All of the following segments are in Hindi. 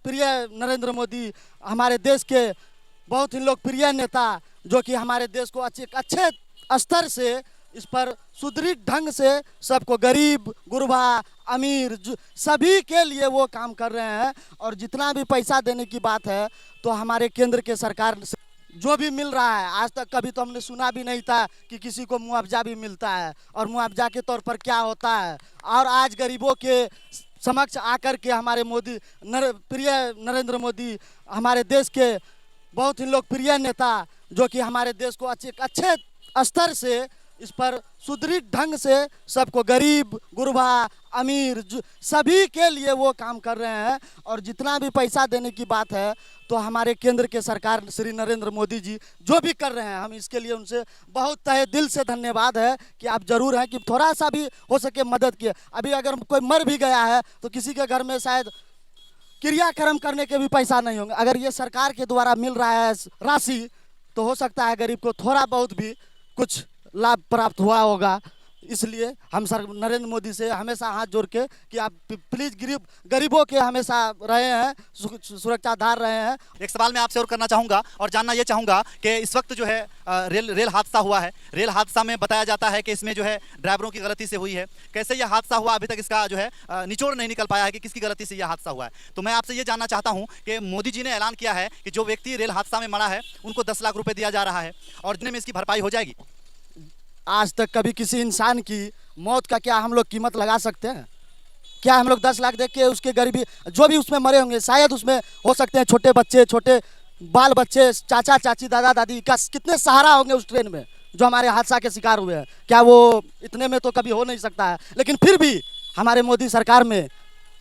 प्रिय नरेंद्र मोदी हमारे देश के बहुत ही लोकप्रिय नेता, जो कि हमारे देश को अच्छे स्तर से इस पर सुदृढ़ ढंग से सबको गरीब गुरबा अमीर सभी के लिए वो काम कर रहे हैं। और जितना भी पैसा देने की बात है तो हमारे केंद्र के सरकार से जो भी मिल रहा है, आज तक कभी तो हमने सुना भी नहीं था कि किसी को मुआवजा भी मिलता है और मुआवजा के तौर पर क्या होता है। और आज गरीबों के समक्ष आकर के हमारे प्रिय नरेंद्र मोदी हमारे देश के बहुत ही लोकप्रिय नेता, जो कि हमारे देश को अच्छे स्तर से इस पर सुदृढ़ ढंग से सबको गरीब गुरबा अमीर सभी के लिए वो काम कर रहे हैं। और जितना भी पैसा देने की बात है तो हमारे केंद्र के सरकार श्री नरेंद्र मोदी जी जो भी कर रहे हैं, हम इसके लिए उनसे बहुत तहे दिल से धन्यवाद है कि आप जरूर हैं कि थोड़ा सा भी हो सके मदद किए। अभी अगर कोई मर भी गया है तो किसी के घर में शायद क्रियाक्रम करने के भी पैसा नहीं होंगे। अगर ये सरकार के द्वारा मिल रहा है राशि तो हो सकता है गरीब को थोड़ा बहुत भी कुछ लाभ प्राप्त हुआ होगा। इसलिए हम सर नरेंद्र मोदी से हमेशा हाथ जोड़ के कि आप प्लीज गरीबों के हमेशा रहे हैं, सुरक्षाधार रहे हैं। एक सवाल मैं आपसे और करना चाहूँगा और जानना ये चाहूँगा कि इस वक्त जो है रेल हादसा हुआ है। रेल हादसा में बताया जाता है कि इसमें जो है ड्राइवरों की गलती से हुई है। कैसे यह हादसा हुआ, अभी तक इसका जो है निचोड़ नहीं निकल पाया है कि किसकी गलती से यह हादसा हुआ है। तो मैं आपसे ये जानना चाहता हूँ कि मोदी जी ने ऐलान किया है कि जो व्यक्ति रेल हादसा में मरा है उनको 10 लाख रुपये दिया जा रहा है और जितने में इसकी भरपाई हो जाएगी। आज तक कभी किसी इंसान की मौत का क्या हम लोग कीमत लगा सकते हैं? क्या हम लोग 10 लाख देख के उसके गरीबी जो भी उसमें मरे होंगे, शायद उसमें हो सकते हैं छोटे बच्चे, छोटे बाल बच्चे, चाचा चाची दादा दादी का कितने सहारा होंगे उस ट्रेन में जो हमारे हादसा के शिकार हुए हैं। क्या वो इतने में तो कभी हो नहीं सकता है। लेकिन फिर भी हमारे मोदी सरकार में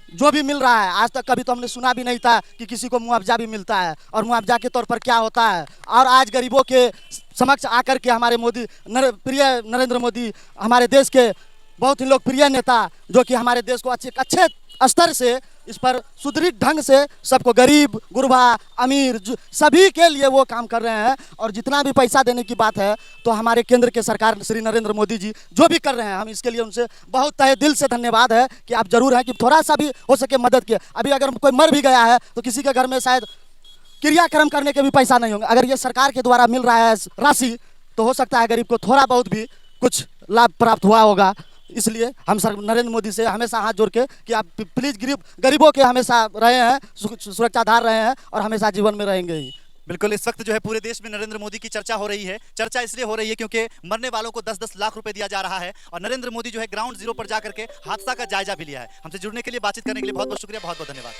जो भी मिल रहा है, आज तक कभी तो हमने सुना भी नहीं था कि किसी को मुआवजा भी मिलता है और मुआवजा के तौर पर क्या होता है। और आज गरीबों के समक्ष आकर के हमारे प्रिय नरेंद्र मोदी हमारे देश के बहुत ही लोकप्रिय नेता, जो कि हमारे देश को अच्छे स्तर से इस पर सुदृढ़ ढंग से सबको गरीब गुरबा अमीर सभी के लिए वो काम कर रहे हैं। और जितना भी पैसा देने की बात है तो हमारे केंद्र के सरकार श्री नरेंद्र मोदी जी जो भी कर रहे हैं, हम इसके लिए उनसे बहुत तहे दिल से धन्यवाद है कि आप जरूर हैं कि थोड़ा सा भी हो सके मदद किए। अभी अगर कोई मर भी गया है तो किसी के घर में शायद क्रियाक्रम करने के भी पैसा नहीं होंगे। अगर ये सरकार के द्वारा मिल रहा है राशि तो हो सकता है गरीब को थोड़ा बहुत भी कुछ लाभ प्राप्त हुआ होगा। इसलिए हम सर नरेंद्र मोदी से हमेशा हाथ जोड़ के कि आप प्लीज गरीबों के हमेशा रहे हैं, सुरक्षाधार रहे हैं और हमेशा जीवन में रहेंगे ही। बिल्कुल, इस वक्त जो है पूरे देश में नरेंद्र मोदी की चर्चा हो रही है। चर्चा इसलिए हो रही है क्योंकि मरने वालों को 10-10 लाख रुपए दिया जा रहा है और नरेंद्र मोदी जो है ग्राउंड जीरो पर जाकर के हादसा का जायजा भी लिया है। हमसे जुड़ने के लिए, बातचीत करने के लिए बहुत बहुत शुक्रिया, बहुत बहुत धन्यवाद।